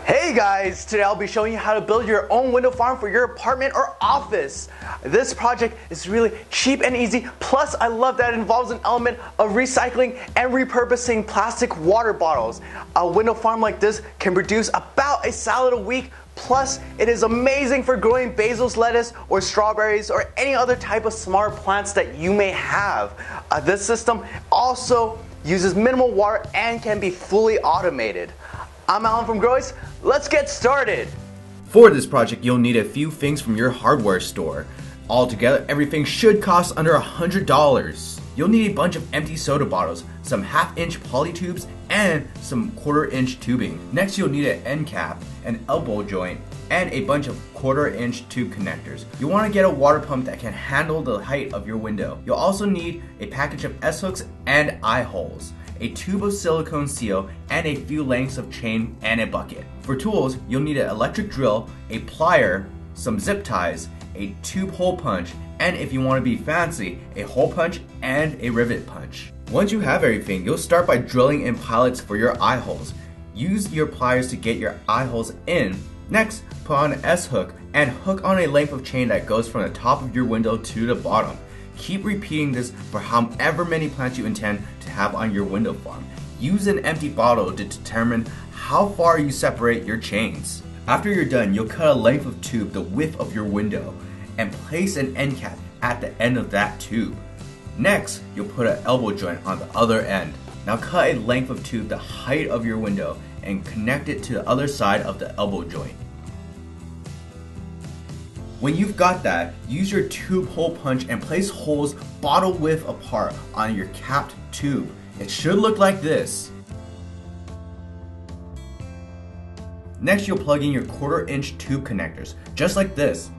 Hey guys, today I'll be showing you how to build your own window farm for your apartment or office. This project is really cheap and easy, plus I love that it involves an element of recycling and repurposing plastic water bottles. A window farm like this can produce about a salad a week, plus it is amazing for growing basil's lettuce or strawberries or any other type of smart plants that you may have. This system also uses minimal water and can be fully automated. I'm Alan from GrowAce. Let's get started. For this project, you'll need a few things from your hardware store. Altogether, everything should cost under $100. You'll need a bunch of empty soda bottles, some half-inch poly tubes, and some quarter-inch tubing. Next, you'll need an end cap, an elbow joint, and a bunch of quarter-inch tube connectors. You'll want to get a water pump that can handle the height of your window. You'll also need a package of S-hooks and eye holes, a tube of silicone seal, and a few lengths of chain and a bucket. For tools, you'll need an electric drill, a plier, some zip ties, a tube hole punch, and if you want to be fancy, a hole punch and a rivet punch. Once you have everything, you'll start by drilling in pilots for your eye holes. Use your pliers to get your eye holes in. Next, put on an S-hook and hook on a length of chain that goes from the top of your window to the bottom. Keep repeating this for however many plants you intend to have on your window farm. Use an empty bottle to determine how far you separate your chains. After you're done, you'll cut a length of tube the width of your window and place an end cap at the end of that tube. Next, you'll put an elbow joint on the other end. Now cut a length of tube the height of your window and connect it to the other side of the elbow joint. When you've got that, use your tube hole punch and place holes bottle width apart on your capped tube. It should look like this. Next, you'll plug in your quarter-inch tube connectors, just like this.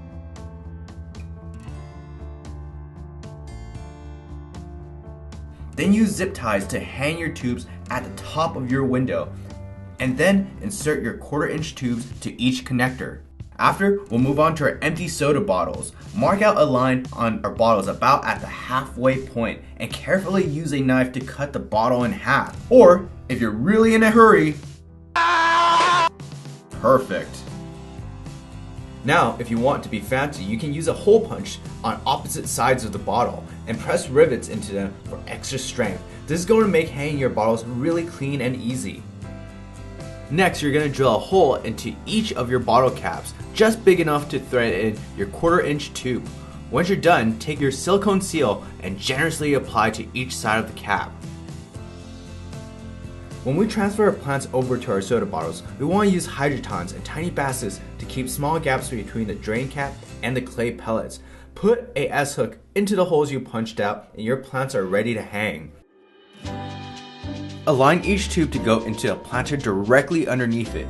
Then use zip ties to hang your tubes at the top of your window, and then insert your quarter-inch tubes to each connector. After, we'll move on to our empty soda bottles. Mark out a line on our bottles about at the halfway point and carefully use a knife to cut the bottle in half. Or, if you're really in a hurry, perfect. Now, if you want to be fancy, you can use a hole punch on opposite sides of the bottle and press rivets into them for extra strength. This is going to make hanging your bottles really clean and easy. Next, you're going to drill a hole into each of your bottle caps, just big enough to thread in your quarter-inch tube. Once you're done, take your silicone seal and generously apply to each side of the cap. When we transfer our plants over to our soda bottles, we want to use hydrotons and tiny baskets to keep small gaps between the drain cap and the clay pellets. Put a S-hook into the holes you punched out and your plants are ready to hang. Align each tube to go into a planter directly underneath it.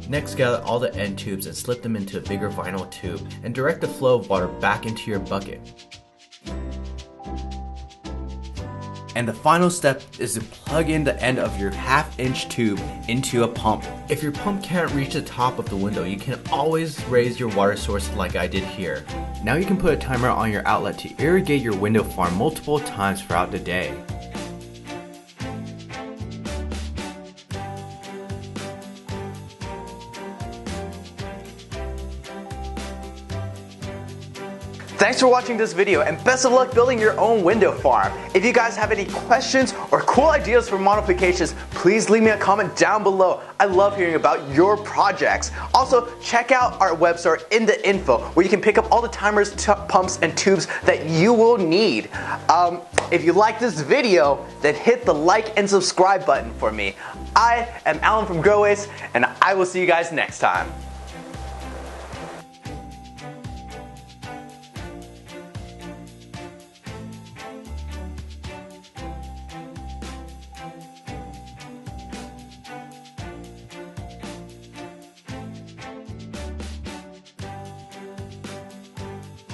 Next, gather all the end tubes and slip them into a bigger vinyl tube and direct the flow of water back into your bucket. And the final step is to plug in the end of your half-inch tube into a pump. If your pump can't reach the top of the window, you can always raise your water source like I did here. Now you can put a timer on your outlet to irrigate your window farm multiple times throughout the day. Thanks for watching this video and best of luck building your own window farm. If you guys have any questions or cool ideas for modifications, please leave me a comment down below. I love hearing about your projects. Also, check out our web store in the info where you can pick up all the timers, pumps, and tubes that you will need. If you like this video, then hit the like and subscribe button for me. I am Alan from GrowAce, and I will see you guys next time.